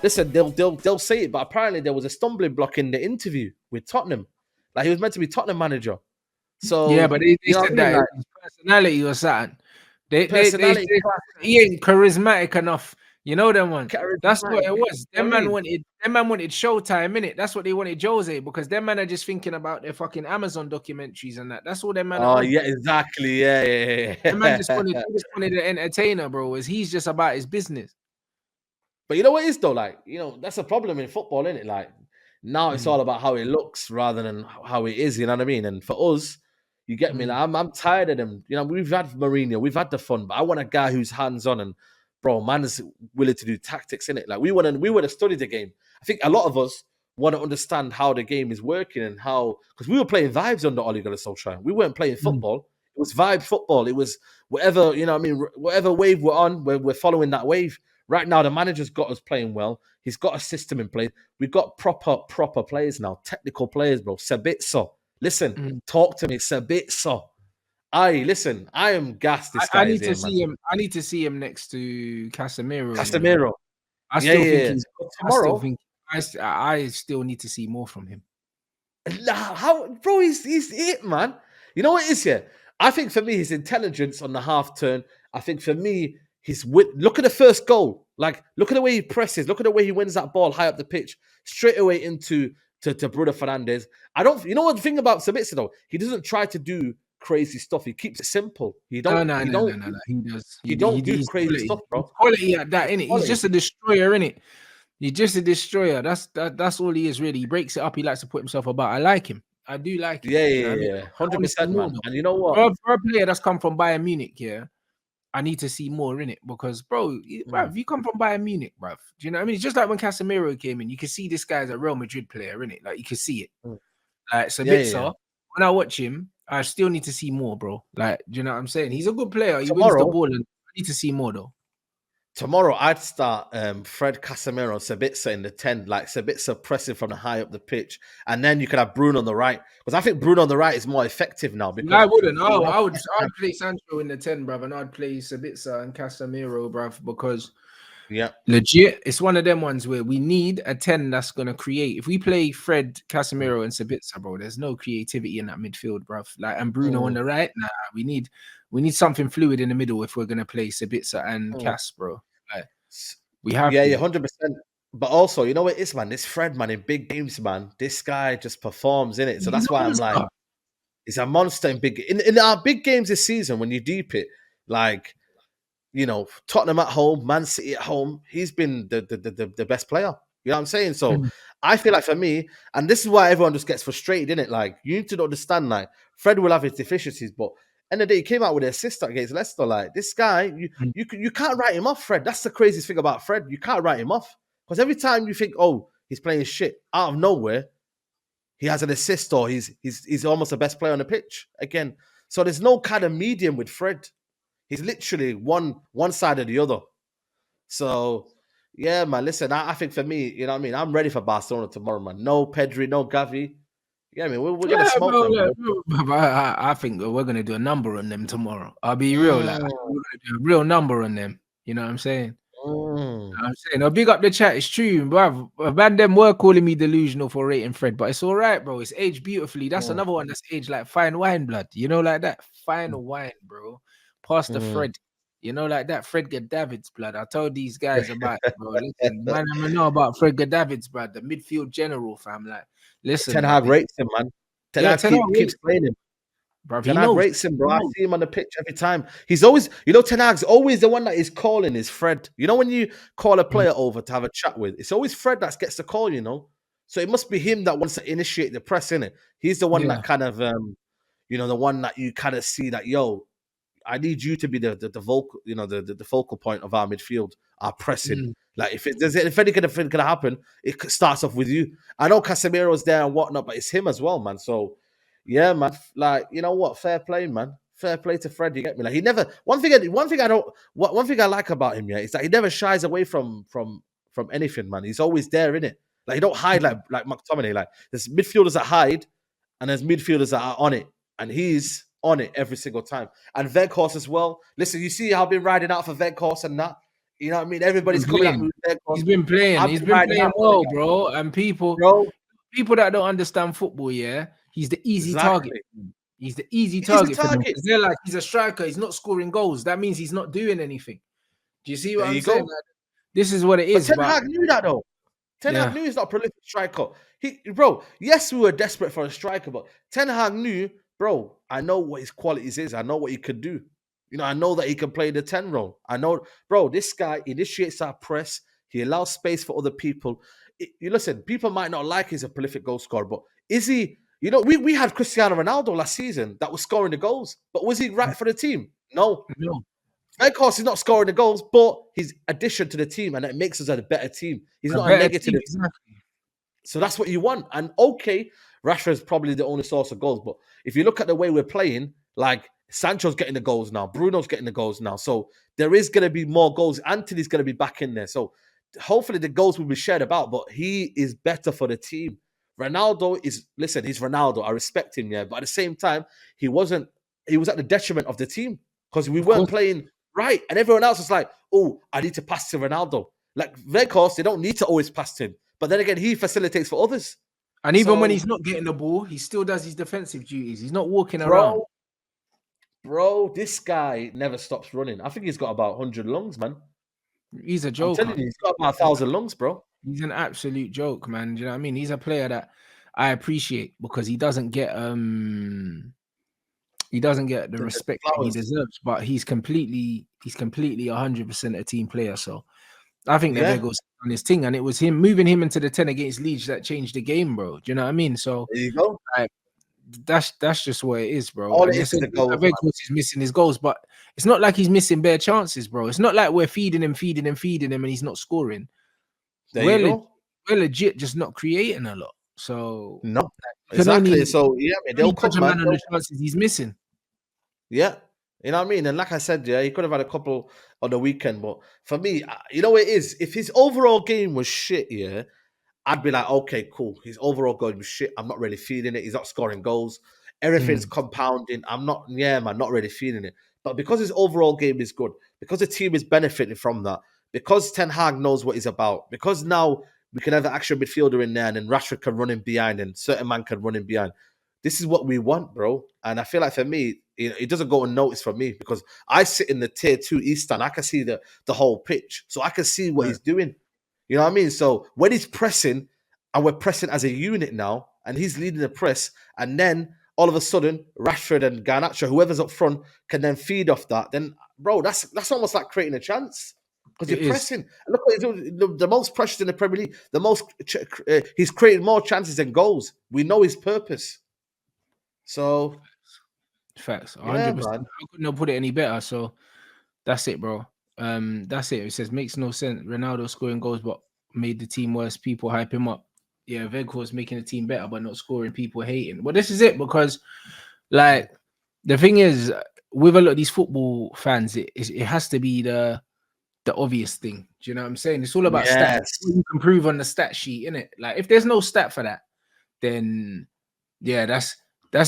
listen, they'll say it, but apparently there was a stumbling block in the interview with Tottenham. Like he was meant to be Tottenham manager. Yeah, So but they you know what said I mean? that it Like was personality or something. They personality, said he ain't charismatic enough. You know them ones. That's what it charismatic. was. You know what I mean? Them man wanted showtime, innit? That's what they wanted Jose, because them man are just thinking about their fucking Amazon documentaries and that. That's all them man are Oh on. yeah, exactly. Yeah, yeah, Them man yeah. they just wanted an entertainer, bro. Is he's just about his business. But you know what it is though? Like, that's a problem in football, isn't it? Like now it's Mm, all about how it looks rather than how it is, you know what I mean? And for us, you get me? mm. Like, I'm tired of them. We've had Mourinho, we've had the fun, but I want a guy who's hands-on and bro, man's willing to do tactics in it. Like we want to study the game. I think a lot of us want to understand how the game is working and how, because we were playing vibes under Ole Gunnar Solskjaer. We weren't playing Mm. football. It was vibe football. It was whatever, you know what I mean? Whatever wave we're on, we're following that wave. Right now, the manager's got us playing well. He's got a system in place. We've got proper players now, technical players, bro. Sabitzer. Listen, Mm. talk to me, Sabitzer. Listen, I am gassed this I guy is need to here, man. see him. I need to see him next to Casemiro. You know, Casemiro. I Yeah, still yeah, think yeah. he's. But I still tomorrow, think I still need to see more from him. how, bro, he's it, man. You know what it is here? I think for me, his intelligence on the half turn. I think for me, his wit. Look at the first goal. Like, look at the way he presses. Look at the way he wins that ball high up the pitch, straight away into to Bruno Fernandes. I don't. You know what the thing about Sabitzer though? He doesn't try to do crazy stuff. He keeps it simple. He No, don't. no, He no, no, don't. no, no. He does. He don't do He's crazy quality. stuff, He's bro. quality at that, He's innit? He's quality. just a destroyer, innit? He's just a destroyer. That's all he is, really. He breaks it up. He likes to put himself about. I like him. I do like him. Yeah, You know what I yeah, mean? yeah. I want to see 100%, more man. though. And you know what? For a player that's come from Bayern Munich, yeah, I need to see more in it because, bro, if you come from Bayern Munich, bruv, do you know what I mean? It's just like when Casemiro came in, you can see this guy's a Real Madrid player, in it. Like you can see it. Mm. Like Yeah, yeah, yeah. Sabitzer, when I watch him, I still need to see more, bro. Like, do you know what I'm saying? He's a good player. He wins the Tomorrow, ball, and I need to see more though. tomorrow I'd start Fred Casemiro, Sabitzer in the 10, like Sabitzer pressing from the high up the pitch, and then you could have Bruno on the right because I think Bruno on the right is more effective now No, I because wouldn't. he Oh, has, I'd play Sancho in the 10, bruv, and I'd play Sabitzer and Casemiro, bruv, because yeah. legit, it's one of them ones where we need a 10 that's gonna create. If we play Fred, Mm, Casemiro, and Sabitzer, bro, there's no creativity in that midfield, bruv. Like, and Bruno on mm, the right, nah, we need something fluid in the middle if we're gonna play Sabitzer and mm. Cas, bro. Like, we have Yeah, yeah, to. 100%. But also, you know what it is, man? This Fred, man, in big games, man, this guy just performs in it. So He's that's a why I'm like, monster. he's a monster in big in our big games this season. When you deep it, like Tottenham at home, Man City at home, he's been the best player. You know what I'm saying? So Mm. I feel like for me, and this is why everyone just gets frustrated, in it. Like you need to understand, like Fred will have his deficiencies, but end of the day, he came out with an assist against Leicester. Like this guy, Mm. you can't write him off, Fred. That's the craziest thing about Fred. You can't write him off because every time you think, oh, he's playing shit out of nowhere, he has an assist or he's almost the best player on the pitch again. So there's no kind of medium with Fred. He's literally one side or the other. So yeah, man. Listen, I think for me, you know what I mean. I'm ready for Barcelona tomorrow, man. No Pedri, no Gavi. Yeah, I mean we're gonna Yeah, smoke bro, them, yeah, bro. bro. I think we're gonna do a number on them tomorrow. I'll be real, like I think Mm, we're gonna do a real number on them. You know what I'm saying? mm, I'm saying, I'll big up the chat. It's true, bro. Man, them were calling me delusional for rating Fred, but it's all right, bro. It's aged beautifully. That's mm, another one that's aged like fine wine, blood. You know, like that fine mm, wine, bro. Past the mm. Fred. You know, like that Fred David's blood. I told these guys about it, bro. Listen, man, I know about Fred David's blood, the midfield general, fam. Like, listen, Ten like, Hag rates him, man. Ten yeah, Hag 10 out, keeps playing him. bro. Ten He Hag knows. rates him, He bro. I knows. see him on the pitch every time. He's always, Ten Hag's always the one that is calling is Fred. You know, when you call a Mm, player over to have a chat with, it's always Fred that gets the call, you know. So it must be him that wants to initiate the press, innit? He's the one yeah. that kind of, the one that you kind of see that, yo, I need you to be the vocal, the focal point of our midfield, our pressing. Mm. Like if anything gonna happen, it starts off with you. I know Casemiro's there and whatnot, but it's him as well, man. So yeah, man. Like you know what, fair play, man. Fair play to Fred. You get me? Like he never. One thing I like about him, yeah, is that he never shies away from anything, man. He's always there in it. Like he don't hide Mm. like McTominay. Like there's midfielders that hide, and there's midfielders that are on it, and he's on it every single time. And Veghorst as well. Listen, you see how I've been riding out for Veghorst and that. You know what I mean? Everybody's coming at me with their He's been playing. He's been playing well, bro. And people that don't understand football, yeah, he's the easy target. He's the easy target for them because they're like, he's a striker. He's not scoring goals. That means he's not doing anything. Do you see what I'm saying? Like, this is what it is. But Ten Hag knew that though. Ten Hag knew he's not a prolific striker. Bro, yes, we were desperate for a striker, but Ten Hag knew, bro, I know what his qualities is. I know what he could do. You know, I know that he can play the 10 role. I know, bro, this guy initiates our press. He allows space for other people. You listen, people might not like he's a prolific goal scorer, but is he, you know, we had Cristiano Ronaldo last season that was scoring the goals, but was he right for the team? No. Of course, he's not scoring the goals, but his addition to the team, and it makes us a better team. He's not a negative. Exactly. So that's what you want. And okay, Rashford's probably the only source of goals, but if you look at the way we're playing, like Sancho's getting the goals now, Bruno's getting the goals now. So there is going to be more goals. Anthony's going to be back in there. So hopefully the goals will be shared about, but he is better for the team. Ronaldo is, listen, he's Ronaldo. I respect him, yeah. But at the same time, he was at the detriment of the team because we weren't playing right. And everyone else was like, oh, I need to pass to Ronaldo. Like, Weghorst, they don't need to always pass to him. But then again, he facilitates for others. And even when he's not getting the ball, he still does his defensive duties. He's not walking around. Bro, this guy never stops running. I think he's got about 100 lungs, man. He's a joke. I'm telling you, he's got about 1,000 lungs, bro. He's an absolute joke, man. Do you know what I mean? He's a player that I appreciate because he doesn't get the respect that he deserves, but he's completely 100% a team player. So I think that goes on his thing, and it was him moving him into the 10 against Leeds that changed the game, bro. Do you know what I mean? So there you go. Like, that's just what it is, bro. All it is the goals. He's missing his goals, but it's not like he's missing bare chances, bro. It's not like we're feeding him, and he's not scoring. We're legit just not creating a lot. So no, exactly. So yeah, they'll catch a man on the chances he's missing. Yeah, you know what I mean. And like I said, yeah, he could have had a couple on the weekend, but for me, you know what it is. If his overall game was shit, yeah, I'd be like, okay, cool. His overall game was shit. I'm not really feeling it. He's not scoring goals. Everything's compounding. I'm not really feeling it. But because his overall game is good, because the team is benefiting from that, because Ten Hag knows what he's about, because now we can have an actual midfielder in there and then Rashford can run in behind and certain man can run in behind. This is what we want, bro. And I feel like for me, it doesn't go unnoticed for me because I sit in the tier 2 East stand. I can see the whole pitch. So I can see what he's doing. You know what I mean? So when he's pressing and we're pressing as a unit now and he's leading the press and then all of a sudden Rashford and Garnacho, whoever's up front, can then feed off that, then, bro, that's almost like creating a chance because you're pressing. Look what he's doing. The most pressures in the Premier League, he's created more chances than goals. We know his purpose. So... Facts, 100%. I couldn't have put it any better. So that's it, bro. That's it. It says makes no sense. Ronaldo scoring goals, but made the team worse. People hype him up. Yeah, Weghorst making the team better, but not scoring. People hating. But this is it because, like, the thing is, with a lot of these football fans, it has to be the obvious thing. Do you know what I'm saying? It's all about stats. You can prove on the stat sheet, innit? Like, if there's no stat for that, then yeah, that's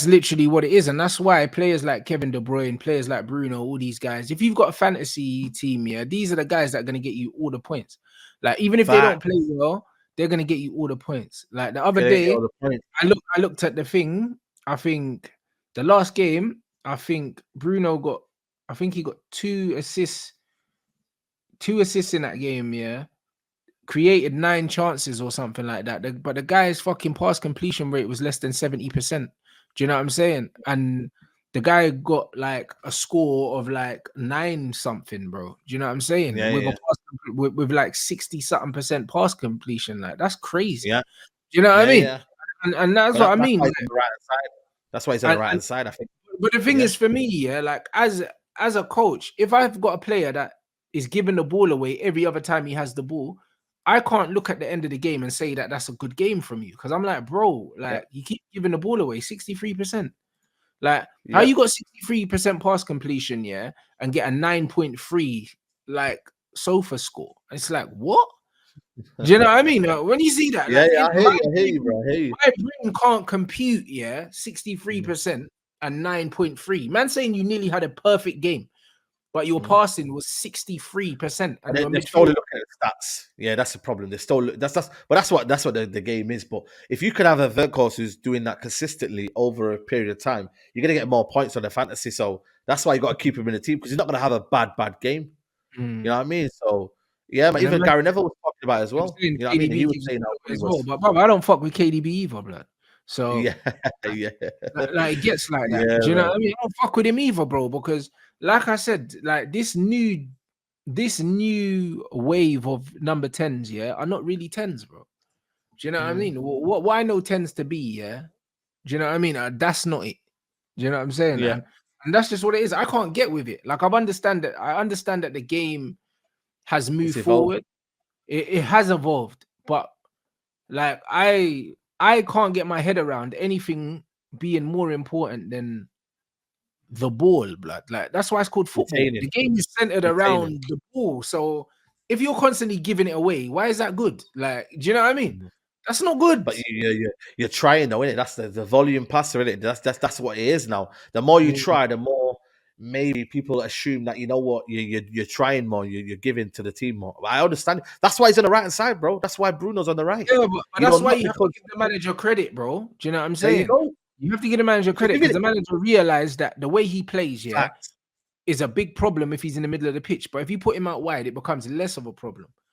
literally what it is. And that's why players like Kevin De Bruyne, players like Bruno, all these guys, if you've got a fantasy team, yeah, these are the guys that are going to get you all the points. Like, even if they don't play well, they're going to get you all the points. Like, the other day, I looked at the thing. I think the last game, I think Bruno got 2 assists. 2 assists in that game, yeah. Created 9 chances or something like that. But the guy's fucking pass completion rate was less than 70%. Do you know what I'm saying? And the guy got like a score of like 9 something, bro. Do you know what I'm saying? With like 60-something% pass completion. Like, that's crazy. Yeah. Do you know what I mean? Yeah. And that's what I mean. That's why he's on the right hand side, I think. But the thing is, for me, yeah, like as a coach, if I've got a player that is giving the ball away every other time he has the ball, I can't look at the end of the game and say that that's a good game from you because I'm like, bro, like you keep giving the ball away 63%. Like, how you got 63% pass completion, yeah, and get a 9.3 like sofa score? It's like, what? Do you know what I mean? When you see that, I hear you, bro. I hear you. My brain can't compute, 63% and 9.3. Man saying you nearly had a perfect game. but your passing was 63%, and you're a They're still midfielder. looking at stats. Yeah, that's the problem. They're still but that's what the game is. But if you could have a workhorse who's doing that consistently over a period of time, you're gonna get more points on the fantasy. So that's why you got to keep him in the team, because he's not gonna have a bad game. You know what I mean? So yeah, but And even then Gary Neville was talking about it as I'm well. saying You know what I mean? He KDB was gives saying you how good he as well, was. but brother, I don't fuck with KDB either, blood. So Yeah, yeah, like it gets like that. yeah, Do you know man. what I mean? I don't fuck with him either, bro, because like I said, like this new wave of number 10s, yeah, are not really 10s, bro. Do you know what I mean? What I know tends to be, yeah. Do you know what I mean? That's not it. Do you know what I'm saying? Yeah, And that's just what it is. I can't get with it. Like I understand that the game has it's moved evolved. forward. It has evolved, but like I can't get my head around anything being more important than the ball, blood. Like that's why it's called football. Retaining, The game is centered retaining. around the ball. So if you're constantly giving it away, why is that good? Like, do you know what I mean? That's not good. But you're trying though, innit? That's the volume passer, innit? That's what it is now. The more you try, the more maybe people assume that, you know what, you're trying more, you're giving to the team more. But I understand. That's why he's on the right hand side, bro. That's why Bruno's on the right. Yeah, but You know, that's why not you have to because give the manager credit, bro. Do you know what I'm there you saying? go. You have to give the manager So credit give because it the manager realized that the way he plays, yeah, facts. is a big problem if he's in the middle of the pitch. But if you put him out wide, it becomes less of a problem.